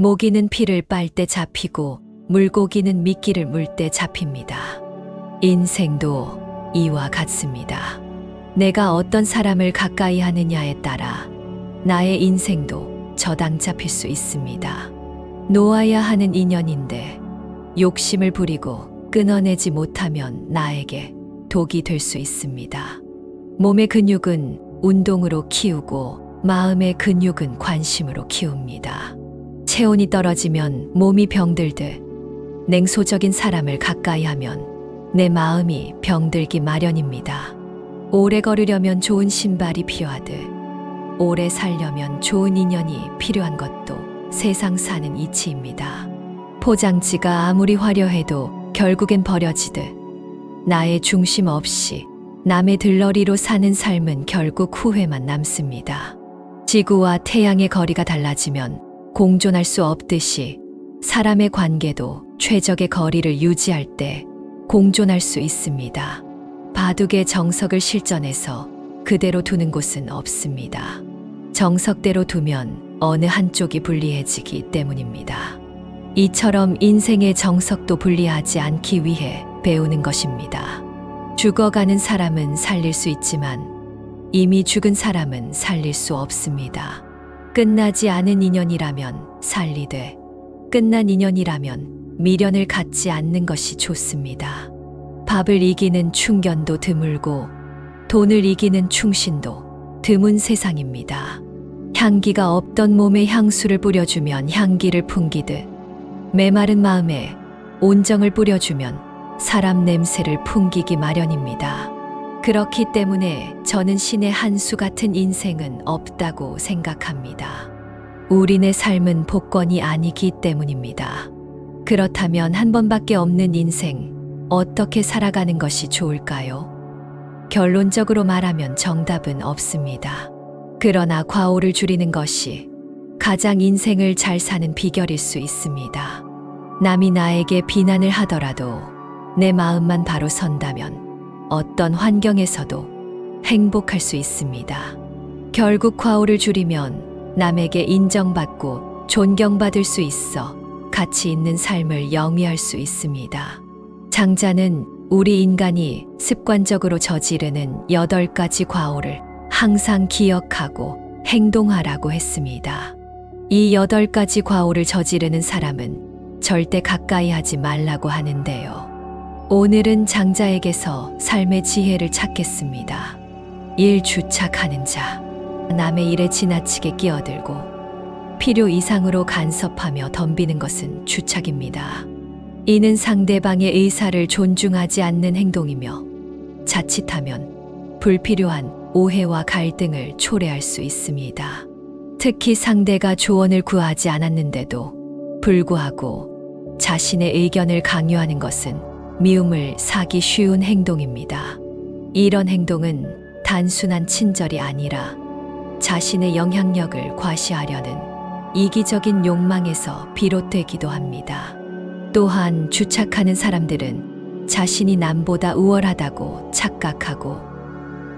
모기는 피를 빨 때 잡히고 물고기는 미끼를 물 때 잡힙니다. 인생도 이와 같습니다. 내가 어떤 사람을 가까이 하느냐에 따라 나의 인생도 저당 잡힐 수 있습니다. 놓아야 하는 인연인데 욕심을 부리고 끊어내지 못하면 나에게 독이 될 수 있습니다. 몸의 근육은 운동으로 키우고 마음의 근육은 관심으로 키웁니다. 체온이 떨어지면 몸이 병들듯 냉소적인 사람을 가까이 하면 내 마음이 병들기 마련입니다. 오래 걸으려면 좋은 신발이 필요하듯 오래 살려면 좋은 인연이 필요한 것도 세상 사는 이치입니다. 포장지가 아무리 화려해도 결국엔 버려지듯 나의 중심 없이 남의 들러리로 사는 삶은 결국 후회만 남습니다. 지구와 태양의 거리가 달라지면 공존할 수 없듯이 사람의 관계도 최적의 거리를 유지할 때 공존할 수 있습니다. 바둑의 정석을 실전해서 그대로 두는 곳은 없습니다. 정석대로 두면 어느 한쪽이 불리해지기 때문입니다. 이처럼 인생의 정석도 불리하지 않기 위해 배우는 것입니다. 죽어가는 사람은 살릴 수 있지만 이미 죽은 사람은 살릴 수 없습니다. 끝나지 않은 인연이라면 살리되 끝난 인연이라면 미련을 갖지 않는 것이 좋습니다. 밥을 이기는 충견도 드물고 돈을 이기는 충신도 드문 세상입니다. 향기가 없던 몸에 향수를 뿌려주면 향기를 풍기듯 메마른 마음에 온정을 뿌려주면 사람 냄새를 풍기기 마련입니다. 그렇기 때문에 저는 신의 한 수 같은 인생은 없다고 생각합니다. 우리네 삶은 복권이 아니기 때문입니다. 그렇다면 한 번밖에 없는 인생, 어떻게 살아가는 것이 좋을까요? 결론적으로 말하면 정답은 없습니다. 그러나 과오를 줄이는 것이 가장 인생을 잘 사는 비결일 수 있습니다. 남이 나에게 비난을 하더라도 내 마음만 바로 선다면 어떤 환경에서도 행복할 수 있습니다. 결국 과오를 줄이면 남에게 인정받고 존경받을 수 있어 가치 있는 삶을 영위할 수 있습니다. 장자는 우리 인간이 습관적으로 저지르는 8가지 과오를 항상 기억하고 행동하라고 했습니다. 이 8가지 과오를 저지르는 사람은 절대 가까이 하지 말라고 하는데요. 오늘은 장자에게서 삶의 지혜를 찾겠습니다. 일 주착하는 자, 남의 일에 지나치게 끼어들고 필요 이상으로 간섭하며 덤비는 것은 주착입니다. 이는 상대방의 의사를 존중하지 않는 행동이며 자칫하면 불필요한 오해와 갈등을 초래할 수 있습니다. 특히 상대가 조언을 구하지 않았는데도 불구하고 자신의 의견을 강요하는 것은 미움을 사기 쉬운 행동입니다. 이런 행동은 단순한 친절이 아니라 자신의 영향력을 과시하려는 이기적인 욕망에서 비롯되기도 합니다. 또한 주착하는 사람들은 자신이 남보다 우월하다고 착각하고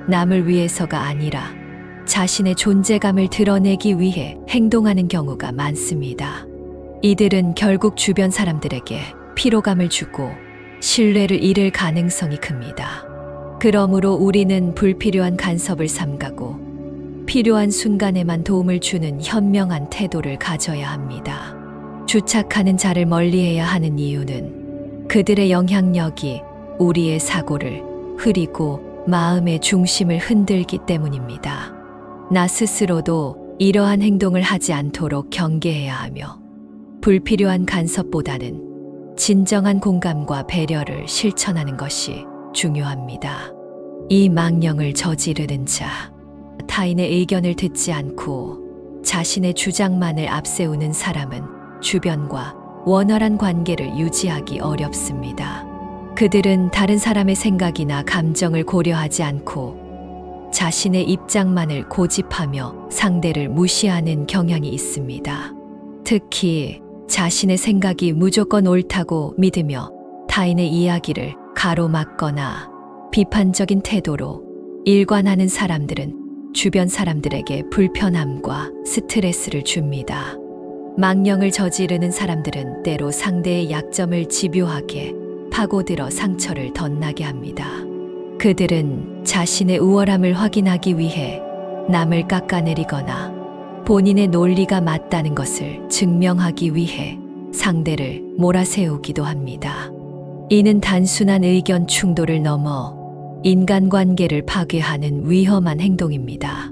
남을 위해서가 아니라 자신의 존재감을 드러내기 위해 행동하는 경우가 많습니다. 이들은 결국 주변 사람들에게 피로감을 주고 신뢰를 잃을 가능성이 큽니다. 그러므로 우리는 불필요한 간섭을 삼가고 필요한 순간에만 도움을 주는 현명한 태도를 가져야 합니다. 주착하는 자를 멀리해야 하는 이유는 그들의 영향력이 우리의 사고를 흐리고 마음의 중심을 흔들기 때문입니다. 나 스스로도 이러한 행동을 하지 않도록 경계해야 하며 불필요한 간섭보다는 진정한 공감과 배려를 실천하는 것이 중요합니다. 이 망령을 저지르는 자, 타인의 의견을 듣지 않고 자신의 주장만을 앞세우는 사람은 주변과 원활한 관계를 유지하기 어렵습니다. 그들은 다른 사람의 생각이나 감정을 고려하지 않고 자신의 입장만을 고집하며 상대를 무시하는 경향이 있습니다. 특히 자신의 생각이 무조건 옳다고 믿으며 타인의 이야기를 가로막거나 비판적인 태도로 일관하는 사람들은 주변 사람들에게 불편함과 스트레스를 줍니다. 망령을 저지르는 사람들은 때로 상대의 약점을 집요하게 파고들어 상처를 덧나게 합니다. 그들은 자신의 우월함을 확인하기 위해 남을 깎아내리거나 본인의 논리가 맞다는 것을 증명하기 위해 상대를 몰아세우기도 합니다. 이는 단순한 의견 충돌을 넘어 인간관계를 파괴하는 위험한 행동입니다.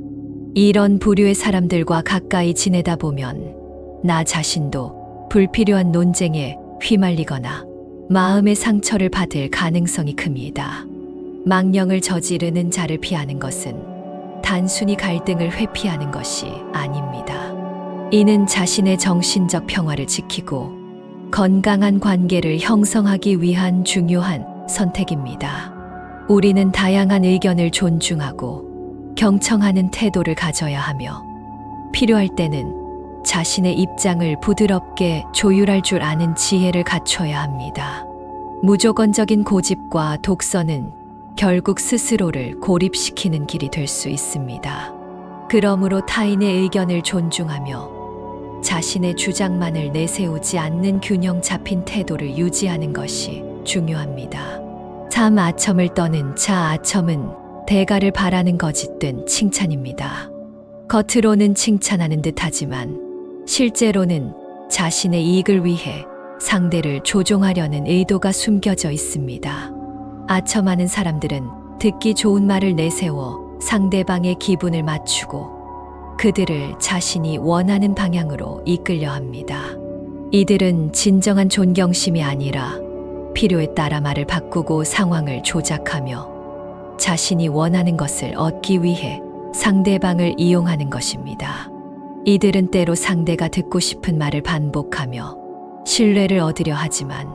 이런 부류의 사람들과 가까이 지내다 보면 나 자신도 불필요한 논쟁에 휘말리거나 마음의 상처를 받을 가능성이 큽니다. 망령을 저지르는 자를 피하는 것은 단순히 갈등을 회피하는 것이 아닙니다. 이는 자신의 정신적 평화를 지키고 건강한 관계를 형성하기 위한 중요한 선택입니다. 우리는 다양한 의견을 존중하고 경청하는 태도를 가져야 하며 필요할 때는 자신의 입장을 부드럽게 조율할 줄 아는 지혜를 갖춰야 합니다. 무조건적인 고집과 독선은 결국 스스로를 고립시키는 길이 될 수 있습니다. 그러므로 타인의 의견을 존중하며 자신의 주장만을 내세우지 않는 균형 잡힌 태도를 유지하는 것이 중요합니다. 참 아첨을 떠는 자 아첨은 대가를 바라는 거짓된 칭찬입니다. 겉으로는 칭찬하는 듯하지만 실제로는 자신의 이익을 위해 상대를 조종하려는 의도가 숨겨져 있습니다. 아첨하는 사람들은 듣기 좋은 말을 내세워 상대방의 기분을 맞추고 그들을 자신이 원하는 방향으로 이끌려 합니다. 이들은 진정한 존경심이 아니라 필요에 따라 말을 바꾸고 상황을 조작하며 자신이 원하는 것을 얻기 위해 상대방을 이용하는 것입니다. 이들은 때로 상대가 듣고 싶은 말을 반복하며 신뢰를 얻으려 하지만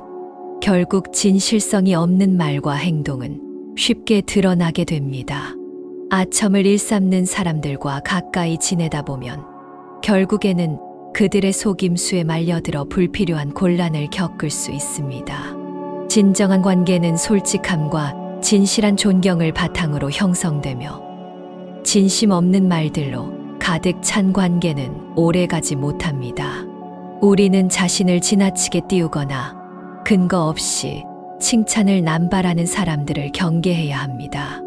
결국 진실성이 없는 말과 행동은 쉽게 드러나게 됩니다. 아첨을 일삼는 사람들과 가까이 지내다 보면 결국에는 그들의 속임수에 말려들어 불필요한 곤란을 겪을 수 있습니다. 진정한 관계는 솔직함과 진실한 존경을 바탕으로 형성되며 진심 없는 말들로 가득 찬 관계는 오래가지 못합니다. 우리는 자신을 지나치게 띄우거나 근거 없이 칭찬을 남발하는 사람들을 경계해야 합니다.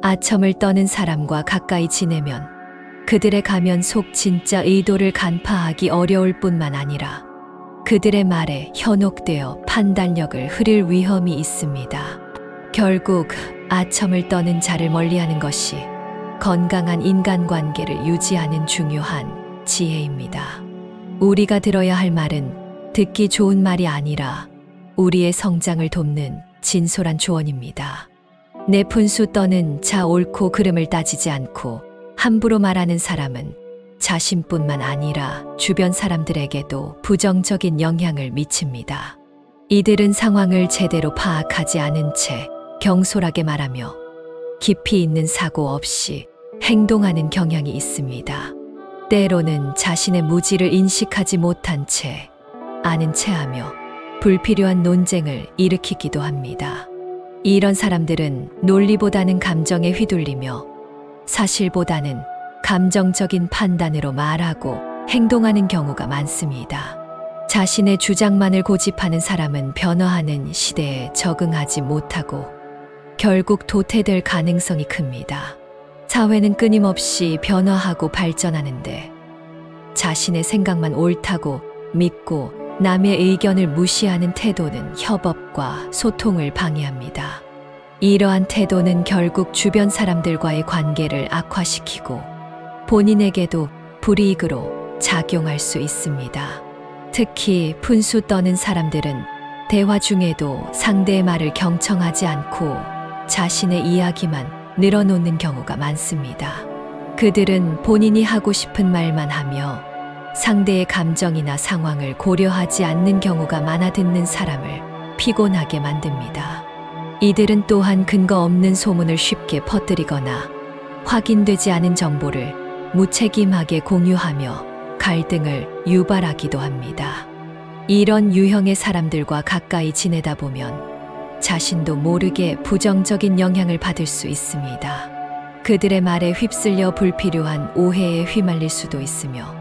아첨을 떠는 사람과 가까이 지내면 그들의 가면 속 진짜 의도를 간파하기 어려울 뿐만 아니라 그들의 말에 현혹되어 판단력을 흐릴 위험이 있습니다. 결국 아첨을 떠는 자를 멀리하는 것이 건강한 인간관계를 유지하는 중요한 지혜입니다. 우리가 들어야 할 말은 듣기 좋은 말이 아니라 우리의 성장을 돕는 진솔한 조언입니다. 내 푼수 떠는 자 옳고 그름을 따지지 않고 함부로 말하는 사람은 자신뿐만 아니라 주변 사람들에게도 부정적인 영향을 미칩니다. 이들은 상황을 제대로 파악하지 않은 채 경솔하게 말하며 깊이 있는 사고 없이 행동하는 경향이 있습니다. 때로는 자신의 무지를 인식하지 못한 채 아는 체하며 불필요한 논쟁을 일으키기도 합니다. 이런 사람들은 논리보다는 감정에 휘둘리며 사실보다는 감정적인 판단으로 말하고 행동하는 경우가 많습니다. 자신의 주장만을 고집하는 사람은 변화하는 시대에 적응하지 못하고 결국 도태될 가능성이 큽니다. 사회는 끊임없이 변화하고 발전하는데 자신의 생각만 옳다고 믿고 남의 의견을 무시하는 태도는 협업과 소통을 방해합니다. 이러한 태도는 결국 주변 사람들과의 관계를 악화시키고 본인에게도 불이익으로 작용할 수 있습니다. 특히 푼수 떠는 사람들은 대화 중에도 상대의 말을 경청하지 않고 자신의 이야기만 늘어놓는 경우가 많습니다. 그들은 본인이 하고 싶은 말만 하며 상대의 감정이나 상황을 고려하지 않는 경우가 많아 듣는 사람을 피곤하게 만듭니다. 이들은 또한 근거 없는 소문을 쉽게 퍼뜨리거나 확인되지 않은 정보를 무책임하게 공유하며 갈등을 유발하기도 합니다. 이런 유형의 사람들과 가까이 지내다 보면 자신도 모르게 부정적인 영향을 받을 수 있습니다. 그들의 말에 휩쓸려 불필요한 오해에 휘말릴 수도 있으며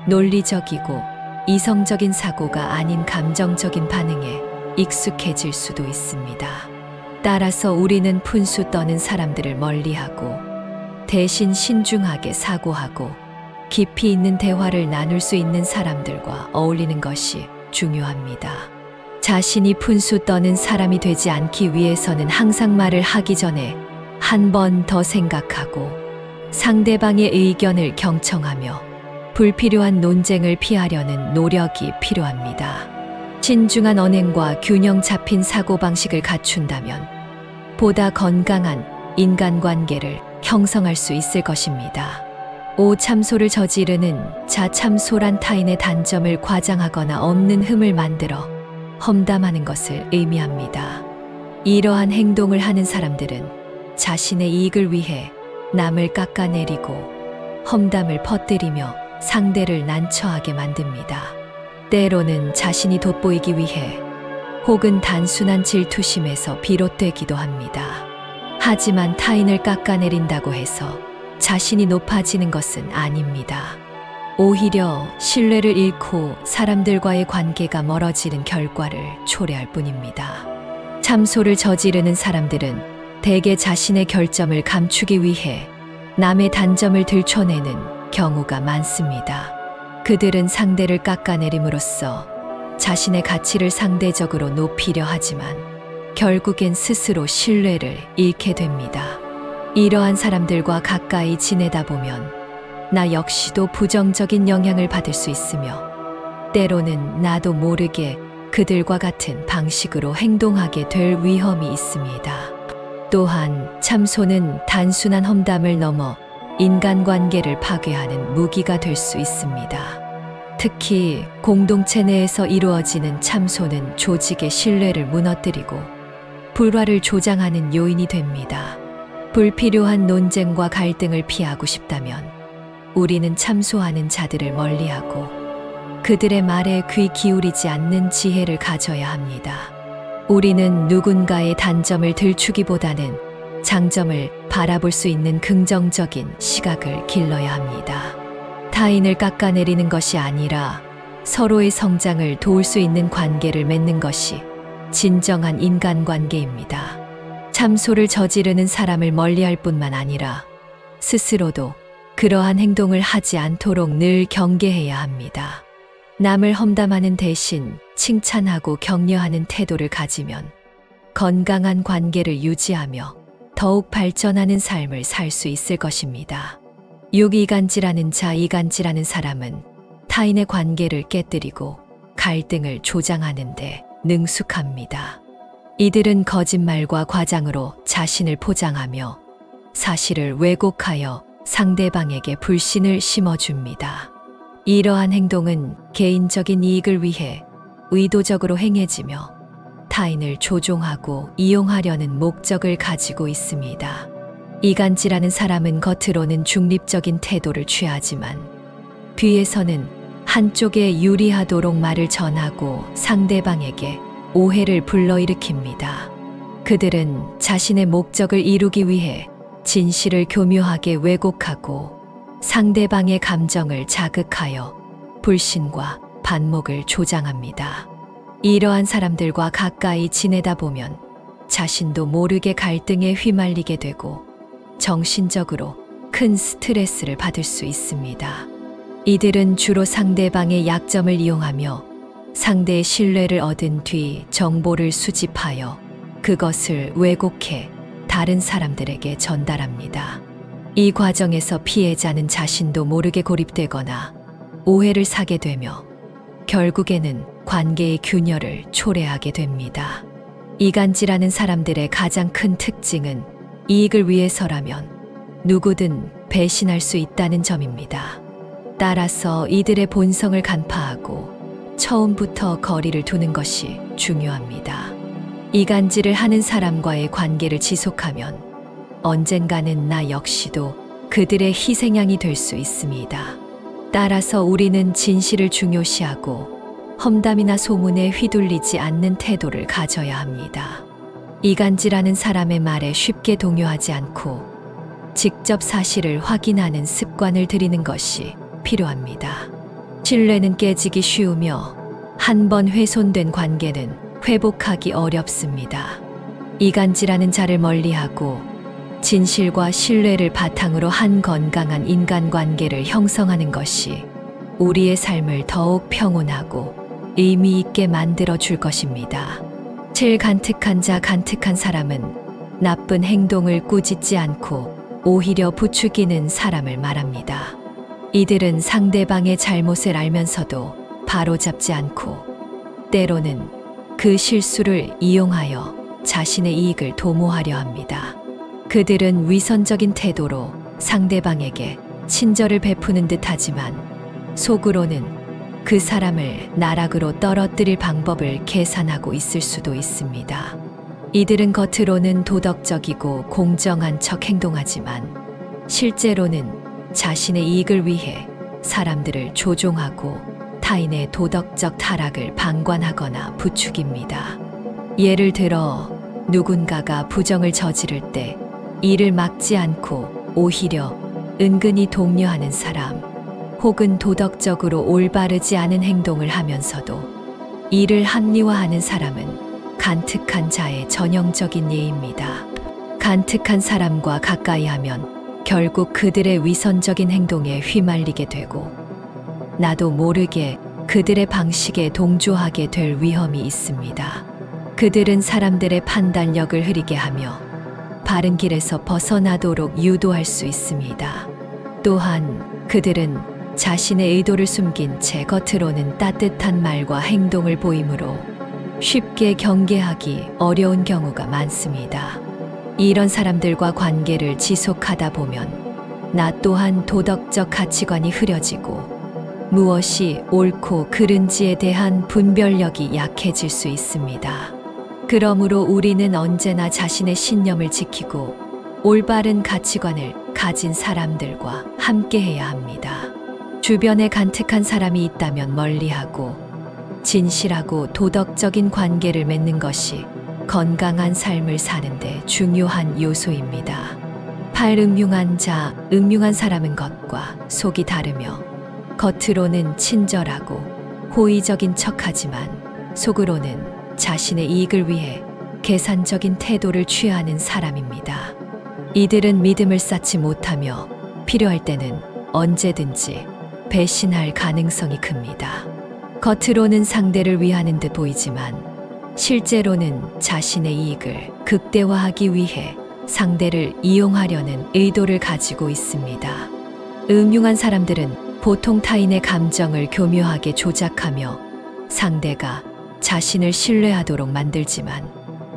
논리적이고 이성적인 사고가 아닌 감정적인 반응에 익숙해질 수도 있습니다. 따라서 우리는 푼수 떠는 사람들을 멀리하고 대신 신중하게 사고하고 깊이 있는 대화를 나눌 수 있는 사람들과 어울리는 것이 중요합니다. 자신이 푼수 떠는 사람이 되지 않기 위해서는 항상 말을 하기 전에 한 번 더 생각하고 상대방의 의견을 경청하며 불필요한 논쟁을 피하려는 노력이 필요합니다. 신중한 언행과 균형 잡힌 사고방식을 갖춘다면 보다 건강한 인간관계를 형성할 수 있을 것입니다. 오참소를 저지르는 자 참소란 타인의 단점을 과장하거나 없는 흠을 만들어 험담하는 것을 의미합니다. 이러한 행동을 하는 사람들은 자신의 이익을 위해 남을 깎아내리고 험담을 퍼뜨리며 상대를 난처하게 만듭니다. 때로는 자신이 돋보이기 위해 혹은 단순한 질투심에서 비롯되기도 합니다. 하지만 타인을 깎아내린다고 해서 자신이 높아지는 것은 아닙니다. 오히려 신뢰를 잃고 사람들과의 관계가 멀어지는 결과를 초래할 뿐입니다. 참소를 저지르는 사람들은 대개 자신의 결점을 감추기 위해 남의 단점을 들춰내는 경우가 많습니다. 그들은 상대를 깎아내림으로써 자신의 가치를 상대적으로 높이려 하지만 결국엔 스스로 신뢰를 잃게 됩니다. 이러한 사람들과 가까이 지내다 보면 나 역시도 부정적인 영향을 받을 수 있으며 때로는 나도 모르게 그들과 같은 방식으로 행동하게 될 위험이 있습니다. 또한 참소는 단순한 험담을 넘어 인간관계를 파괴하는 무기가 될 수 있습니다. 특히 공동체 내에서 이루어지는 참소는 조직의 신뢰를 무너뜨리고 불화를 조장하는 요인이 됩니다. 불필요한 논쟁과 갈등을 피하고 싶다면 우리는 참소하는 자들을 멀리하고 그들의 말에 귀 기울이지 않는 지혜를 가져야 합니다. 우리는 누군가의 단점을 들추기보다는 장점을 바라볼 수 있는 긍정적인 시각을 길러야 합니다. 타인을 깎아내리는 것이 아니라 서로의 성장을 도울 수 있는 관계를 맺는 것이 진정한 인간관계입니다. 참소를 저지르는 사람을 멀리할 뿐만 아니라 스스로도 그러한 행동을 하지 않도록 늘 경계해야 합니다. 남을 험담하는 대신 칭찬하고 격려하는 태도를 가지면 건강한 관계를 유지하며 더욱 발전하는 삶을 살 수 있을 것입니다. 육이간질하는 자 이간질하는 사람은 타인의 관계를 깨뜨리고 갈등을 조장하는데 능숙합니다. 이들은 거짓말과 과장으로 자신을 포장하며 사실을 왜곡하여 상대방에게 불신을 심어줍니다. 이러한 행동은 개인적인 이익을 위해 의도적으로 행해지며 타인을 조종하고 이용하려는 목적을 가지고 있습니다. 이간질하는 사람은 겉으로는 중립적인 태도를 취하지만 뒤에서는 한쪽에 유리하도록 말을 전하고 상대방에게 오해를 불러일으킵니다. 그들은 자신의 목적을 이루기 위해 진실을 교묘하게 왜곡하고 상대방의 감정을 자극하여 불신과 반목을 조장합니다. 이러한 사람들과 가까이 지내다 보면 자신도 모르게 갈등에 휘말리게 되고 정신적으로 큰 스트레스를 받을 수 있습니다. 이들은 주로 상대방의 약점을 이용하며 상대의 신뢰를 얻은 뒤 정보를 수집하여 그것을 왜곡해 다른 사람들에게 전달합니다. 이 과정에서 피해자는 자신도 모르게 고립되거나 오해를 사게 되며 결국에는 관계의 균열을 초래하게 됩니다. 이간질하는 사람들의 가장 큰 특징은 이익을 위해서라면 누구든 배신할 수 있다는 점입니다. 따라서 이들의 본성을 간파하고 처음부터 거리를 두는 것이 중요합니다. 이간질을 하는 사람과의 관계를 지속하면 언젠가는 나 역시도 그들의 희생양이 될 수 있습니다. 따라서 우리는 진실을 중요시하고 험담이나 소문에 휘둘리지 않는 태도를 가져야 합니다. 이간질하는 사람의 말에 쉽게 동요하지 않고 직접 사실을 확인하는 습관을 들이는 것이 필요합니다. 신뢰는 깨지기 쉬우며 한 번 훼손된 관계는 회복하기 어렵습니다. 이간질하는 자를 멀리하고 진실과 신뢰를 바탕으로 한 건강한 인간관계를 형성하는 것이 우리의 삶을 더욱 평온하고 의미 있게 만들어 줄 것입니다. 제일 간특한 사람은 나쁜 행동을 꾸짖지 않고 오히려 부추기는 사람을 말합니다. 이들은 상대방의 잘못을 알면서도 바로잡지 않고 때로는 그 실수를 이용하여 자신의 이익을 도모하려 합니다. 그들은 위선적인 태도로 상대방에게 친절을 베푸는 듯 하지만 속으로는 그 사람을 나락으로 떨어뜨릴 방법을 계산하고 있을 수도 있습니다. 이들은 겉으로는 도덕적이고 공정한 척 행동하지만 실제로는 자신의 이익을 위해 사람들을 조종하고 타인의 도덕적 타락을 방관하거나 부추깁니다. 예를 들어 누군가가 부정을 저지를 때 이를 막지 않고 오히려 은근히 독려하는 사람, 혹은 도덕적으로 올바르지 않은 행동을 하면서도 이를 합리화하는 사람은 간특한 자의 전형적인 예입니다. 간특한 사람과 가까이 하면 결국 그들의 위선적인 행동에 휘말리게 되고 나도 모르게 그들의 방식에 동조하게 될 위험이 있습니다. 그들은 사람들의 판단력을 흐리게 하며 바른 길에서 벗어나도록 유도할 수 있습니다. 또한 그들은 자신의 의도를 숨긴 채 겉으로는 따뜻한 말과 행동을 보이므로 쉽게 경계하기 어려운 경우가 많습니다. 이런 사람들과 관계를 지속하다 보면 나 또한 도덕적 가치관이 흐려지고 무엇이 옳고 그른지에 대한 분별력이 약해질 수 있습니다. 그러므로 우리는 언제나 자신의 신념을 지키고 올바른 가치관을 가진 사람들과 함께해야 합니다. 주변에 간특한 사람이 있다면 멀리하고 진실하고 도덕적인 관계를 맺는 것이 건강한 삶을 사는데 중요한 요소입니다. 음흉한 사람은 겉과 속이 다르며 겉으로는 친절하고 호의적인 척하지만 속으로는 자신의 이익을 위해 계산적인 태도를 취하는 사람입니다. 이들은 믿음을 쌓지 못하며 필요할 때는 언제든지 배신할 가능성이 큽니다. 겉으로는 상대를 위하는 듯 보이지만 실제로는 자신의 이익을 극대화하기 위해 상대를 이용하려는 의도를 가지고 있습니다. 음흉한 사람들은 보통 타인의 감정을 교묘하게 조작하며 상대가 자신을 신뢰하도록 만들지만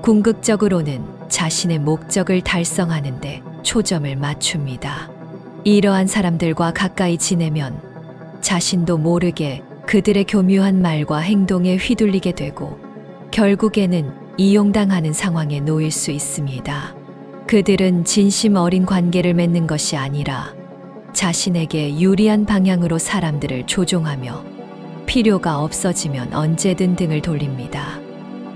궁극적으로는 자신의 목적을 달성하는 데 초점을 맞춥니다. 이러한 사람들과 가까이 지내면 자신도 모르게 그들의 교묘한 말과 행동에 휘둘리게 되고 결국에는 이용당하는 상황에 놓일 수 있습니다. 그들은 진심 어린 관계를 맺는 것이 아니라 자신에게 유리한 방향으로 사람들을 조종하며 필요가 없어지면 언제든 등을 돌립니다.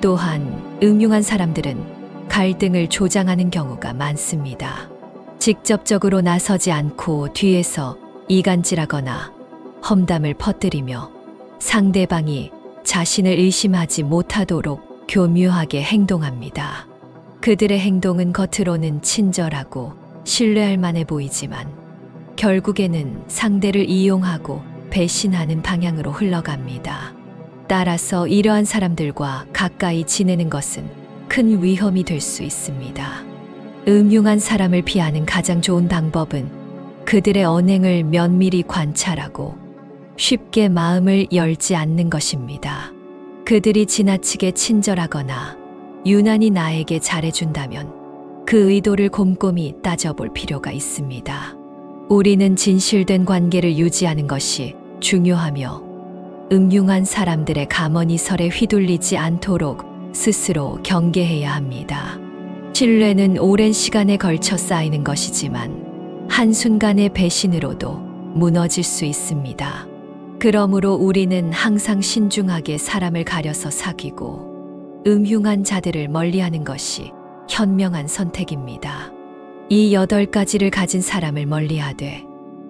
또한 음흉한 사람들은 갈등을 조장하는 경우가 많습니다. 직접적으로 나서지 않고 뒤에서 이간질하거나 험담을 퍼뜨리며 상대방이 자신을 의심하지 못하도록 교묘하게 행동합니다. 그들의 행동은 겉으로는 친절하고 신뢰할 만해 보이지만 결국에는 상대를 이용하고 배신하는 방향으로 흘러갑니다. 따라서 이러한 사람들과 가까이 지내는 것은 큰 위험이 될 수 있습니다. 음흉한 사람을 피하는 가장 좋은 방법은 그들의 언행을 면밀히 관찰하고 쉽게 마음을 열지 않는 것입니다. 그들이 지나치게 친절하거나 유난히 나에게 잘해준다면 그 의도를 곰곰이 따져볼 필요가 있습니다. 우리는 진실된 관계를 유지하는 것이 중요하며 음흉한 사람들의 가머니설에 휘둘리지 않도록 스스로 경계해야 합니다. 신뢰는 오랜 시간에 걸쳐 쌓이는 것이지만 한순간의 배신으로도 무너질 수 있습니다. 그러므로 우리는 항상 신중하게 사람을 가려서 사귀고 음흉한 자들을 멀리하는 것이 현명한 선택입니다. 이 8가지를 가진 사람을 멀리하되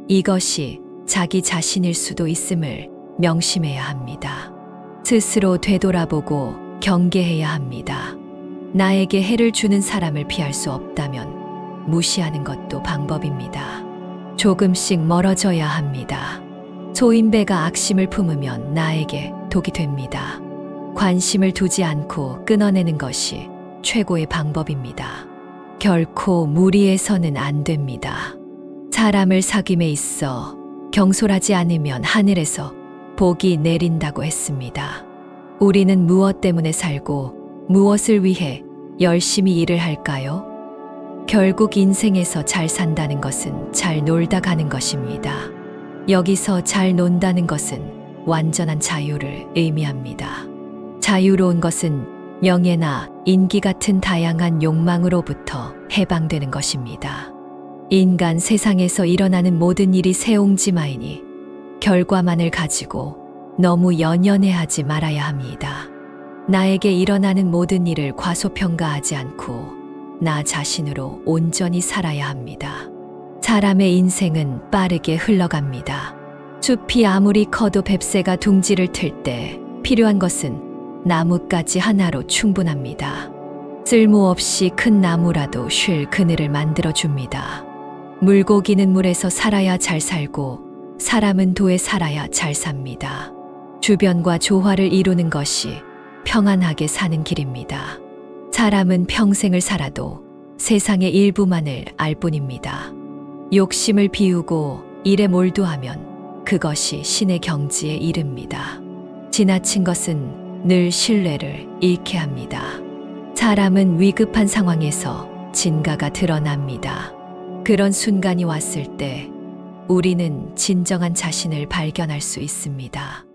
이것이 자기 자신일 수도 있음을 명심해야 합니다. 스스로 되돌아보고 경계해야 합니다. 나에게 해를 주는 사람을 피할 수 없다면 무시하는 것도 방법입니다. 조금씩 멀어져야 합니다. 소인배가 악심을 품으면 나에게 독이 됩니다. 관심을 두지 않고 끊어내는 것이 최고의 방법입니다. 결코 무리해서는 안 됩니다. 사람을 사귐에 있어 경솔하지 않으면 하늘에서 복이 내린다고 했습니다. 우리는 무엇 때문에 살고 무엇을 위해 열심히 일을 할까요? 결국 인생에서 잘 산다는 것은 잘 놀다 가는 것입니다. 여기서 잘 논다는 것은 완전한 자유를 의미합니다. 자유로운 것은 명예나 인기 같은 다양한 욕망으로부터 해방되는 것입니다. 인간 세상에서 일어나는 모든 일이 새옹지마이니 결과만을 가지고 너무 연연해하지 말아야 합니다. 나에게 일어나는 모든 일을 과소평가하지 않고 나 자신으로 온전히 살아야 합니다. 사람의 인생은 빠르게 흘러갑니다. 숲이 아무리 커도 뱁새가 둥지를 틀 때 필요한 것은 나뭇가지 하나로 충분합니다. 쓸모없이 큰 나무라도 쉴 그늘을 만들어줍니다. 물고기는 물에서 살아야 잘 살고 사람은 도에 살아야 잘 삽니다. 주변과 조화를 이루는 것이 평안하게 사는 길입니다. 사람은 평생을 살아도 세상의 일부만을 알 뿐입니다. 욕심을 비우고 일에 몰두하면 그것이 신의 경지에 이릅니다. 지나친 것은 늘 신뢰를 잃게 합니다. 사람은 위급한 상황에서 진가가 드러납니다. 그런 순간이 왔을 때 우리는 진정한 자신을 발견할 수 있습니다.